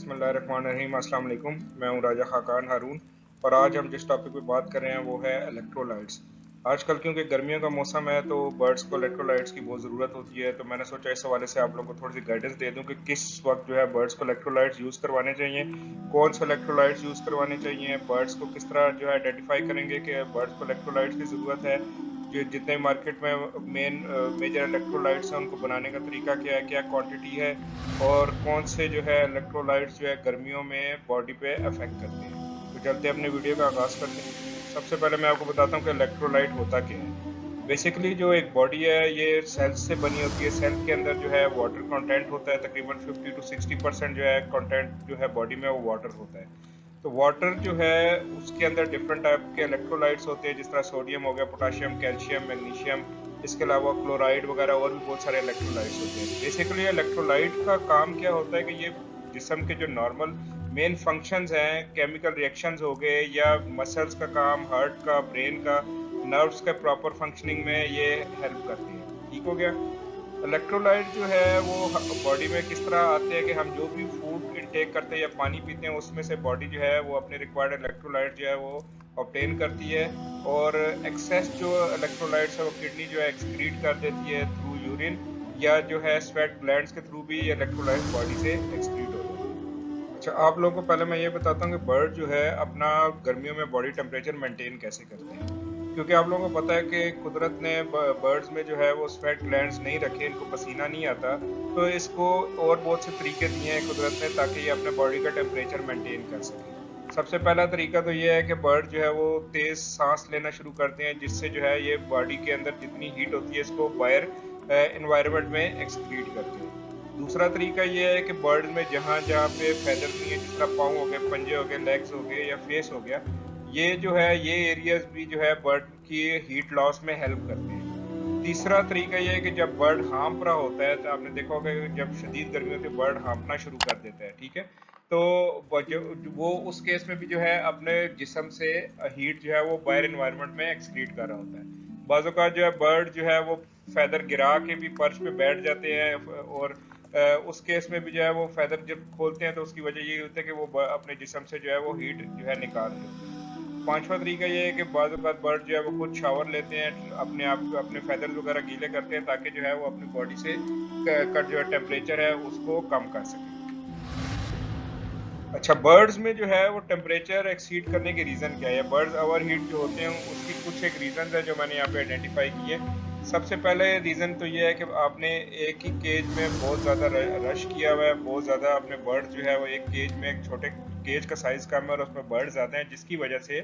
बिस्मिल्लाहिर्रहमानिर्रहीम। अस्सलाम वालेकुम। मैं हूं राजा खाकान हारून और आज हम जिस टॉपिक पे बात कर रहे हैं वो है इलेक्ट्रोलाइट्स। आजकल क्योंकि गर्मियों का मौसम है तो बर्ड्स को इलेक्ट्रोलाइट्स की बहुत ज़रूरत होती है, तो मैंने सोचा इस हवाले से आप लोगों को थोड़ी सी गाइडेंस दे दूं कि किस वक्त जो है बर्ड्स को इलेक्ट्रोलाइट्स यूज़ करवाने चाहिए, कौन से इलेक्ट्रोलाइट्स यूज़ करवाने चाहिए, बर्ड्स को किस तरह जो है आइडेंटिफाई करेंगे कि बर्ड्स को इलेक्ट्रोलाइट्स की ज़रूरत है, जो जितने मार्केट में मेजर इलेक्ट्रोलाइट्स हैं उनको बनाने का तरीका क्या है, क्या क्वांटिटी है, और कौन से जो है इलेक्ट्रोलाइट्स जो है गर्मियों में बॉडी पे अफेक्ट करते हैं। तो चलते अपने वीडियो का आगाज करते हैं। सबसे पहले मैं आपको बताता हूँ कि इलेक्ट्रोलाइट होता क्या है। बेसिकली जो एक बॉडी है ये सेल्स से बनी होती है। सेल के अंदर जो है वाटर कंटेंट होता है, तकरीबन 50 to 60% जो है कंटेंट जो है बॉडी में वो वाटर होता है। तो वाटर जो है उसके अंदर डिफरेंट टाइप के इलेक्ट्रोलाइट्स होते हैं, जिस तरह सोडियम हो गया, पोटाशियम, कैल्शियम, मैग्नीशियम, इसके अलावा क्लोराइड वगैरह और भी बहुत सारे इलेक्ट्रोलाइट्स होते हैं। बेसिकली इलेक्ट्रोलाइट का काम क्या होता है कि ये जिस्म के जो नॉर्मल मेन फंक्शंस हैं, केमिकल रिएक्शंस हो गए या मसल्स का काम, हार्ट का, ब्रेन का, नर्व्स का प्रॉपर फंक्शनिंग में ये हेल्प करती है। ठीक हो गया। इलेक्ट्रोलाइट जो है वो बॉडी में किस तरह आते हैं कि हम जो भी फूड इनटेक करते हैं या पानी पीते हैं उसमें से बॉडी जो है वो अपने रिक्वायर्ड इलेक्ट्रोलाइट जो है वो ऑब्टेन करती है, और एक्सेस जो इलेक्ट्रोलाइट्स है वो किडनी जो है एक्सक्रीट कर देती है थ्रू यूरिन, या जो है स्वेट ग्लैंड्स के थ्रू भी इलेक्ट्रोलाइट बॉडी से एक्सक्रीट हो जाती है। अच्छा, आप लोगों को पहले मैं ये बताता हूँ कि बर्ड जो है अपना गर्मियों में बॉडी टेम्परेचर मेंटेन कैसे करते हैं। क्योंकि आप लोगों को पता है कि कुदरत ने बर्ड्स में जो है वो स्वेट ग्लैंड्स नहीं रखे, इनको पसीना नहीं आता, तो इसको और बहुत से तरीके दिए हैं कुदरत ने ताकि ये अपने बॉडी का टेम्परेचर मेंटेन कर सके। सबसे पहला तरीका तो ये है कि बर्ड जो है वो तेज सांस लेना शुरू करते हैं, जिससे जो है ये बॉडी के अंदर जितनी हीट होती है इसको बाहर एनवायरनमेंट में एक्सक्रीट करते हैं। दूसरा तरीका ये है कि बर्ड में जहाँ जहाँ पे फैदर नहीं है, जिस तरह पाँव हो गए, पंजे हो गए, लेग्स हो गए या फेस हो गया, ये जो है ये एरियाज भी जो है बर्ड की हीट लॉस में हेल्प करते हैं। तीसरा तरीका ये है कि जब बर्ड हाँफ रहा होता है तो आपने देखा होगा कि जब शदीद गर्मी होती है बर्ड हाँफना शुरू कर देता है। ठीक है। तो वो उस केस में भी जो है अपने जिस्म से हीट जो है वो बाहर एनवायरनमेंट में एक्सक्रीट कर रहा होता है। बाज़ों का जो है बर्ड जो है वो फैदर गिरा के भी पर्च पे बैठ जाते हैं, और उस केस में भी जो है वो फैदर जब खोलते हैं तो उसकी वजह ये होती है कि वो अपने जिस्म से जो है वो हीट जो है निकाल रहे होते हैं। पांचवा तरीका ये है कि बाज़ औक़ात बर्ड जो है वो खुद शावर लेते हैं, अपने आप अपने फैदर्स वगैरह गीले करते हैं ताकि जो है वो अपनी बॉडी से का जो है टेम्परेचर है उसको कम कर सके। अच्छा, बर्ड्स में जो है वो टेम्परेचर एक्सीड करने के रीज़न क्या है? बर्ड्स ओवर हीट जो होते हैं उसकी कुछ एक रीज़न है जो मैंने यहाँ पे आइडेंटिफाई किए। सबसे पहले रीज़न तो ये है कि आपने एक ही केज में बहुत ज़्यादा रश किया हुआ है, बहुत ज़्यादा अपने बर्ड जो है वो एक केज में, एक छोटे केज का साइज़ कम है और उसमें बर्ड ज़्यादा हैं, जिसकी वजह से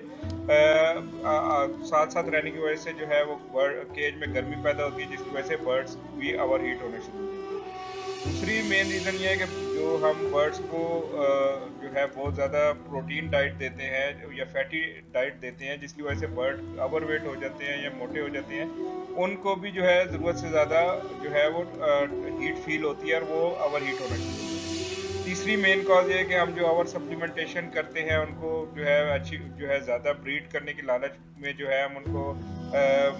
साथ साथ रहने की वजह से जो है वो बर्ड केज में गर्मी पैदा होती है, जिसकी वजह से बर्ड्स भी ओवर हीट होने शुरू हो जाते हैं। दूसरी मेन रीज़न ये है कि जो हम बर्ड्स को जो है बहुत ज़्यादा प्रोटीन डाइट देते हैं या फैटी डाइट देते हैं, जिसकी वजह से बर्ड ओवरवेट हो जाते हैं या मोटे हो जाते हैं, उनको भी जो है ज़रूरत से ज़्यादा जो है वो हीट फील होती है और वो ओवर हीट होना शुरू हो जाती है। तीसरी मेन कॉज ये है कि हम जो ओवर सप्लीमेंटेशन करते हैं उनको जो है अच्छी जो है ज़्यादा ब्रीड करने की लालच में जो है हम उनको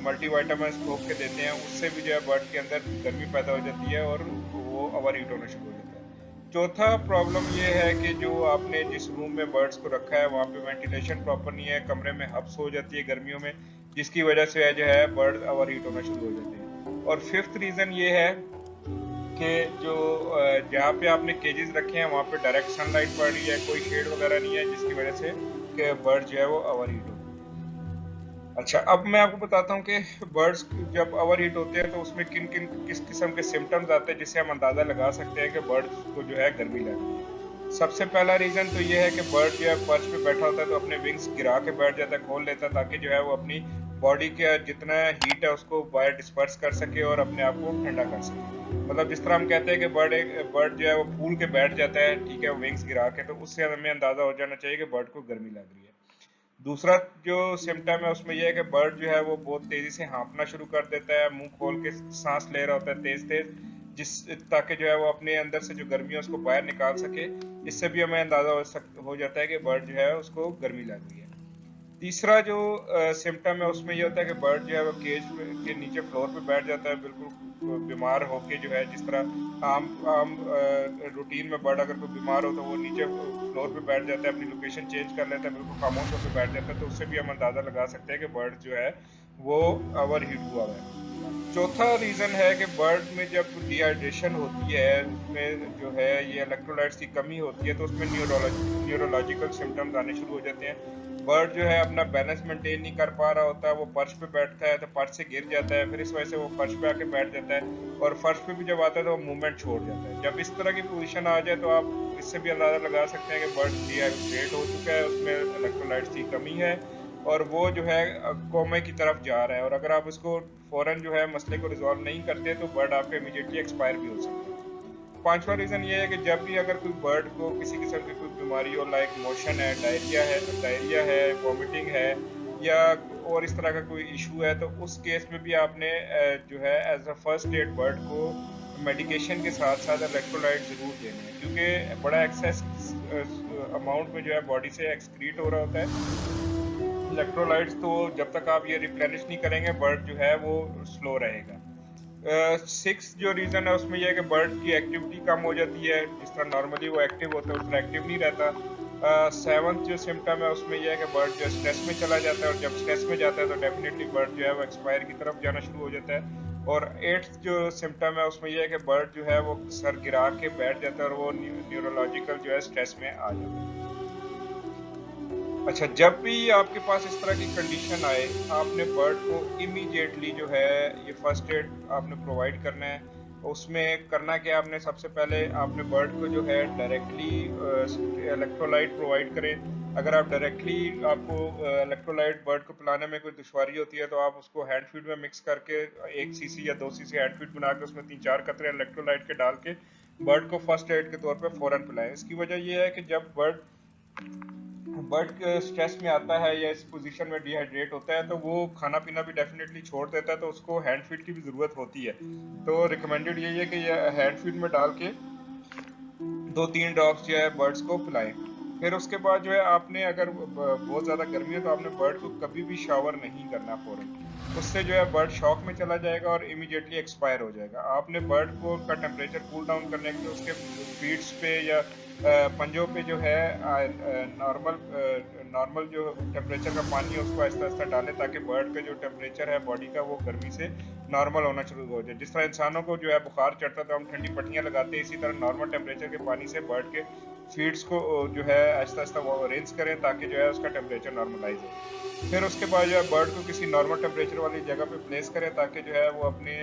मल्टीविटामिन्स ठोक के देते हैं, उससे भी जो है बर्ड के अंदर गर्मी पैदा हो जाती है और वो ओवर हीट होना शुरू हो जाता है। चौथा प्रॉब्लम ये है कि जो आपने जिस रूम में बर्ड्स को रखा है वहाँ पे वेंटिलेशन प्रॉपर नहीं है, कमरे में हब्स हो जाती है गर्मियों में, जिसकी वजह से जो है बर्ड ओवर हीट होना शुरू हो जाते हैं। और फिफ्थ रीज़न ये है कि जो जहाँ पे आपने केजेस रखे हैं वहाँ पे डायरेक्ट सनलाइट पड़ रही है, कोई शेड वगैरह नहीं है, जिसकी वजह से कि बर्ड जो है वो ओवर हीट हो। अच्छा, अब मैं आपको बताता हूँ कि बर्ड्स जब ओवर हीट होते हैं तो उसमें किन किन किस किस्म के सिम्टम्स आते हैं जिससे हम अंदाज़ा लगा सकते हैं कि बर्ड्स को जो है गर्मी लग रही है। सबसे पहला रीज़न तो ये है कि बर्ड जो है पर्च पे बैठा होता है तो अपने विंग्स गिरा के बैठ जाता है, खोल लेता है, ताकि जो है वो अपनी बॉडी का जितना हीट है उसको बाहर डिस्पर्स कर सके और अपने आप को ठंडा कर सके। मतलब जिस तरह हम कहते हैं कि बर्ड जो है वो फूल के बैठ जाता है, ठीक है, विंग्स गिरा के, तो उससे हमें अंदाज़ा हो जाना चाहिए कि बर्ड को गर्मी लग रही है। दूसरा जो सिम्टम है उसमें यह है कि बर्ड जो है वो बहुत तेजी से हाँफना शुरू कर देता है, मुंह खोल के सांस ले रहा होता है तेज तेज, जिस ताकि जो है वो अपने अंदर से जो गर्मी है उसको बाहर निकाल सके। इससे भी हमें अंदाजा हो जाता है कि बर्ड जो है उसको गर्मी लग रही है। तीसरा जो सिम्टम है उसमें ये होता है कि बर्ड जो है वो केज के नीचे फ्लोर पे बैठ जाता है, बिल्कुल बीमार होके जो है, जिस तरह आम आम रूटीन में बर्ड अगर कोई बीमार हो तो वो नीचे फ्लोर पे बैठ जाता है, अपनी लोकेशन चेंज कर लेता है, बिल्कुल खामोश होकर बैठ जाता है। तो उससे भी हम अंदाजा लगा सकते हैं कि बर्ड जो है वो ओवर हीट हुआ है। चौथा रीज़न है कि बर्ड में जब डिहाइड्रेशन होती है, उसमें जो है ये इलेक्ट्रोलाइट्स की कमी होती है, तो उसमें न्यूरोलॉजिकल सिम्टम्स आने शुरू हो जाते हैं। बर्ड जो है अपना बैलेंस मेंटेन नहीं कर पा रहा होता है, वो फर्श पे बैठता है तो फर्श से गिर जाता है, फिर इस वजह से वो फर्श पे आके बैठ जाता है, और फर्श पे भी जब आता है तो वो मूवमेंट छोड़ जाता है। जब इस तरह की पोजीशन आ जाए तो आप इससे भी अंदाज़ा लगा सकते हैं कि बर्ड डिहाइड्रेट हो चुका है, उसमें इलेक्ट्रोलाइट्स की कमी है और वो जो है कोमे की तरफ जा रहा है। और अगर आप इसको फ़ौरन जो है मसले को रिजॉल्व नहीं करते तो बर्ड आपका इमीडिएटली एक्सपायर भी हो सकता है। पांचवा रीज़न ये है कि जब भी अगर कोई बर्ड को किसी किस्म की कोई बीमारी हो, लाइक मोशन है, डायरिया है, वॉमिटिंग है, या और इस तरह का कोई इशू है, तो उस केस में भी आपने जो है as a first aid bird को मेडिकेशन के साथ साथ इलेक्ट्रोलाइट ज़रूर देने हैं, क्योंकि बड़ा एक्सेस अमाउंट में जो है बॉडी से एक्सक्रीट हो रहा होता है इलेक्ट्रोलाइट्स। तो जब तक आप ये रिप्लेनिश नहीं करेंगे बर्ड जो है वो स्लो रहेगा। सिक्स जो रीज़न है उसमें यह है कि बर्ड की एक्टिविटी कम हो जाती है, जिस तरह नॉर्मली वो एक्टिव होता है उस तरह एक्टिव नहीं रहता। सेवन्थ जो सिम्टम है उसमें यह है कि बर्ड जो स्ट्रेस में चला जाता है, और जब स्ट्रेस में जाता है तो डेफिनेटली बर्ड जो है वो एक्सपायर की तरफ जाना शुरू हो जाता है। और एट्थ जो सिम्टम है उसमें यह है कि बर्ड जो है वो सर गिरा के बैठ जाता है और वो न्यूरोलॉजिकल जो है स्ट्रेस में आ जाता है। अच्छा, जब भी आपके पास इस तरह की कंडीशन आए, आपने बर्ड को इमीडिएटली जो है ये फर्स्ट एड आपने प्रोवाइड करना है। उसमें करना क्या, आपने सबसे पहले आपने बर्ड को जो है डायरेक्टली इलेक्ट्रोलाइट प्रोवाइड करें। अगर आप डायरेक्टली आपको इलेक्ट्रोलाइट बर्ड को पिलाने में कोई दुश्वारी होती है तो आप उसको हैंड फीड में मिक्स करके 1 सीसी या 2 सीसी हैंड फीड बना के उसमें 3-4 कतरे इलेक्ट्रोलाइट के डाल के बर्ड को फर्स्ट एड के तौर पे फ़ौरन पिलाएं। इसकी वजह यह है कि जब बर्ड स्ट्रेस में आता है या इस पोजीशन में डिहाइड्रेट होता है तो वो खाना पीना भी डेफिनेटली छोड़ देता है, तो उसको हैंड फीड की भी ज़रूरत होती है। तो रिकमेंडेड यही है कि ये हैंड फीड में डाल के 2-3 ड्रॉप्स जो है बर्ड्स को पिलाएं। फिर उसके बाद जो है आपने अगर बहुत ज़्यादा गर्मी है तो आपने बर्ड को कभी भी शावर नहीं करना फ़ौरन, उससे जो है बर्ड शॉक में चला जाएगा और इमीडिएटली एक्सपायर हो जाएगा। आपने बर्ड को का टेम्परेचर कूल डाउन करने के लिए उसके फीट्स पे या पंजों पे जो है नॉर्मल जो टेम्परेचर का पानी है उसको आहिस्ता आहिस्ता डालें, ताकि बर्ड का जो टेम्परेचर है बॉडी का वो गर्मी से नॉर्मल होना शुरू हो जाए। जिस तरह इंसानों को जो है बुखार चढ़ता है तो हम ठंडी पट्टियाँ लगाते हैं, इसी तरह नॉर्मल टेम्परेचर के पानी से बर्ड के फीड्स को जो है आहिस्ता आहिस्ता वो रिंस करें ताकि जो है उसका टेम्परेचर नॉर्मलाइज हो। फिर उसके बाद जो है बर्ड को किसी नॉर्मल टेम्परेचर वाली जगह पे प्लेस करें ताकि जो है वो अपने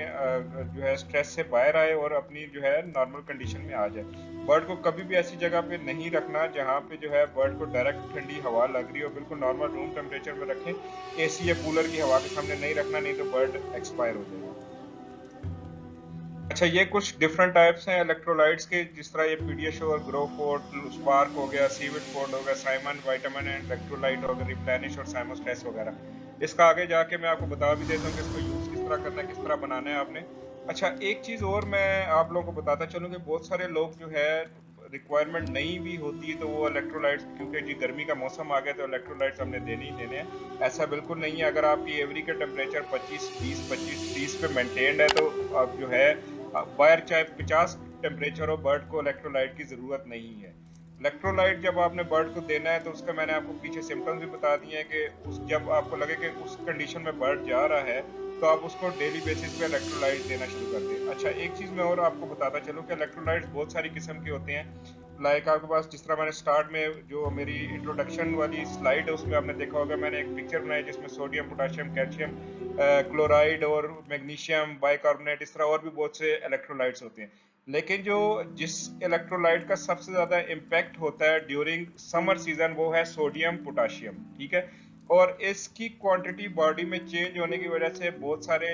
जो है स्ट्रेस से बाहर आए और अपनी जो है नॉर्मल कंडीशन में आ जाए। बर्ड को कभी भी ऐसी जगह पे नहीं रखना जहाँ पे जो है बर्ड को डायरेक्ट ठंडी हवा लग रही हो, बिल्कुल नॉर्मल रूम टेम्परेचर में रखें। एसी या कूलर की हवा के सामने नहीं रखना, नहीं तो बर्ड एक्सपायर हो जाएगा। अच्छा, ये कुछ डिफरेंट टाइप्स हैं इलेक्ट्रोलाइट्स के, जिस तरह ये पीडियाश्योर, ग्रोफोर्ट, स्पार्क हो गया, सीविड फोर्ड हो गया, साइमन, विटामिन एंड इलेक्ट्रोलाइट हो गया, रिप्लेनिश और साइमोस्ट्रेस वगैरह। इसका आगे जाके मैं आपको बता भी देता हूँ कि इसको यूज़ किस तरह करना है, किस तरह बनाना है आपने। अच्छा, एक चीज़ और मैं आप लोगों को बताता चलूँ कि बहुत सारे लोग जो है रिक्वायरमेंट नहीं भी होती है तो वो इलेक्ट्रोलाइट्स, क्योंकि जी गर्मी का मौसम आ गया तो इलेक्ट्रोलाइट्स हमने देने ही देने हैं, ऐसा बिल्कुल नहीं है। अगर आपकी एवरी का टेम्परेचर 25-20 पे मेंटेन्ड है तो आप जो है बाहर चाहे 50 टेम्परेचर हो, बर्ड को इलेक्ट्रोलाइट की ज़रूरत नहीं है। इलेक्ट्रोलाइट जब आपने बर्ड को देना है तो उसका मैंने आपको पीछे सिम्टम्स भी बता दिए हैं कि जब आपको लगे कि उस कंडीशन में बर्ड जा रहा है तो आप उसको डेली बेसिस पे इलेक्ट्रोलाइट देना शुरू कर दें। अच्छा, एक चीज़ मैं और आपको बताता चलूँ कि इलेक्ट्रोलाइट्स बहुत सारी किस्म के होते हैं। लाइक आपके पास, जिस तरह मैंने स्टार्ट में जो मेरी इंट्रोडक्शन वाली स्लाइड है उसमें आपने देखा होगा, मैंने एक पिक्चर बनाई जिसमें सोडियम, पोटाशियम, कैल्शियम, क्लोराइड और मैग्नीशियम, बाइकार्बोनेट, इस तरह और भी बहुत से इलेक्ट्रोलाइट्स होते हैं। लेकिन जिस इलेक्ट्रोलाइट का सबसे ज़्यादा इम्पैक्ट होता है ड्यूरिंग समर सीजन वो है सोडियम पोटाशियम, ठीक है। और इसकी क्वांटिटी बॉडी में चेंज होने की वजह से बहुत सारे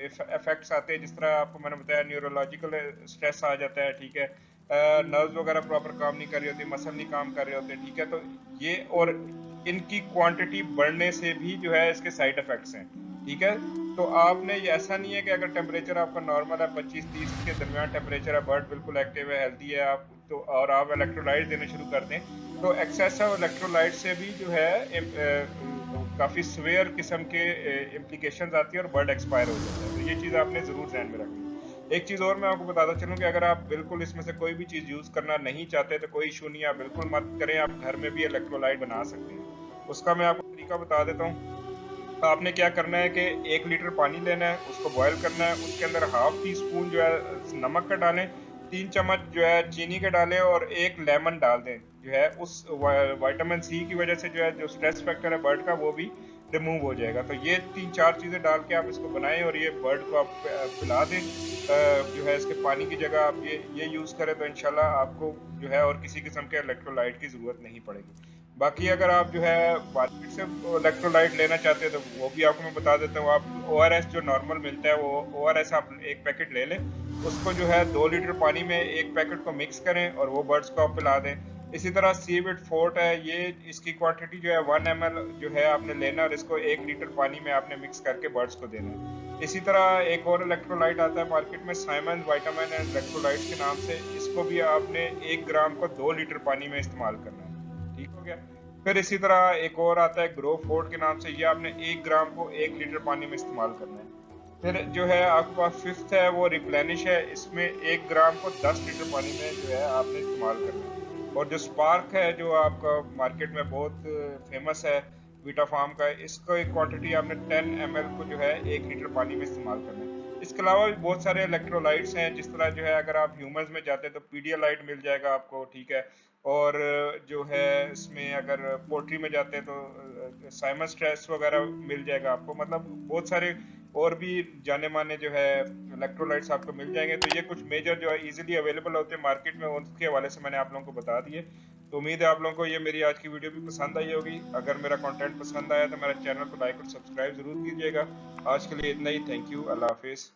इफेक्ट्स आते हैं, जिस तरह आपको मैंने बताया न्यूरोलॉजिकल स्ट्रेस आ जाता है, ठीक है। नर्व्स वगैरह प्रॉपर काम नहीं कर रही होती, मसल नहीं काम कर रहे होते, ठीक है। तो ये और इनकी क्वांटिटी बढ़ने से भी जो है इसके साइड इफेक्ट्स हैं, ठीक है। तो आपने ये ऐसा नहीं है कि अगर टेम्परेचर आपका नॉर्मल है 25-30 के दरमियान टेम्परेचर है, बर्ड बिल्कुल एक्टिव है, हेल्दी है, आप तो और आप इलेक्ट्रोलाइट देने शुरू कर दें तो एक्सेस ऑफ इलेक्ट्रोलाइट से भी जो है काफ़ी स्वेयर किस्म के इम्प्लीकेशंस आती है और बर्ड एक्सपायर हो जाता है। तो ये चीज़ आपने ज़रूर ध्यान में रखनी है। एक चीज़ और मैं आपको बताता चलूँ कि अगर आप बिल्कुल इसमें से कोई भी चीज़ यूज़ करना नहीं चाहते तो कोई इशू नहीं है, आप बिल्कुल मत करें, आप घर में भी इलेक्ट्रोलाइट बना सकते हैं। उसका मैं आपको तरीका बता देता हूँ। आपने क्या करना है कि 1 लीटर पानी लेना है, उसको बॉयल करना है, उसके अंदर हाफ टी स्पून जो है नमक का डालें, 3 चम्मच जो है चीनी के डालें और 1 लेमन डाल दें। जो है उस विटामिन सी की वजह से जो है जो स्ट्रेस फैक्टर है बर्ड का वो भी रिमूव हो जाएगा। तो ये 3-4 चीज़ें डाल के आप इसको बनाएं और ये बर्ड को आप पिला दें। जो है इसके पानी की जगह आप ये यूज़ करें तो इंशाल्लाह आपको जो है और किसी किस्म के इलेक्ट्रोलाइट की ज़रूरत नहीं पड़ेगी। बाकी अगर आप जो है मार्केट से इलेक्ट्रोलाइट लेना चाहते हैं तो वो भी आपको मैं बता देता हूँ। आप ओआरएस जो नॉर्मल मिलता है वो ओआरएस आप 1 पैकेट ले लें। उसको जो है 2 लीटर पानी में 1 पैकेट को मिक्स करें और वो बर्ड्स को आप पिला दें। इसी तरह सीविड फोर्ट है, ये इसकी क्वांटिटी जो है 1 ml जो है आपने लेना और इसको 1 लीटर पानी में आपने मिक्स करके बर्ड्स को देना है। इसी तरह एक और इलेक्ट्रोलाइट आता है मार्केट में, साइमन विटामिन एंड इलेक्ट्रोलाइट्स के नाम से। इसको भी आपने 1 ग्राम को 2 लीटर पानी में इस्तेमाल करना है। ठीक हो गया। फिर इसी तरह एक और आता है ग्रो फोर्ट के नाम से, ये आपने 1 ग्राम को 1 लीटर पानी में इस्तेमाल करना है। फिर जो है आपके पास फिफ्थ है वो रिप्लेनिश है, इसमें 1 ग्राम को 10 लीटर पानी में जो है आपने इस्तेमाल करना है। और जो स्पार्क है जो आपका मार्केट में बहुत फेमस है वीटा फार्म का, इसको एक क्वांटिटी आपने 10 ml को जो है 1 लीटर पानी में इस्तेमाल करना है। इसके अलावा भी बहुत सारे इलेक्ट्रोलाइट्स हैं, जिस तरह जो है अगर आप ह्यूमंस में जाते हैं तो पीडियालाइट मिल जाएगा आपको, ठीक है। और जो है इसमें अगर पोल्ट्री में जाते हैं तो साइमन स्ट्रेस वगैरह मिल जाएगा आपको। मतलब बहुत सारे और भी जाने माने जो है इलेक्ट्रोलाइट्स आपको मिल जाएंगे। तो ये कुछ मेजर जो है इजीली अवेलेबल होते हैं मार्केट में, उनके हवाले से मैंने आप लोगों को बता दिए। तो उम्मीद है आप लोगों को ये मेरी आज की वीडियो भी पसंद आई होगी। अगर मेरा कंटेंट पसंद आया तो मेरे चैनल को लाइक और सब्सक्राइब जरूर कीजिएगा। आज के लिए इतना ही। Thank you. अल्लाह हाफिज़।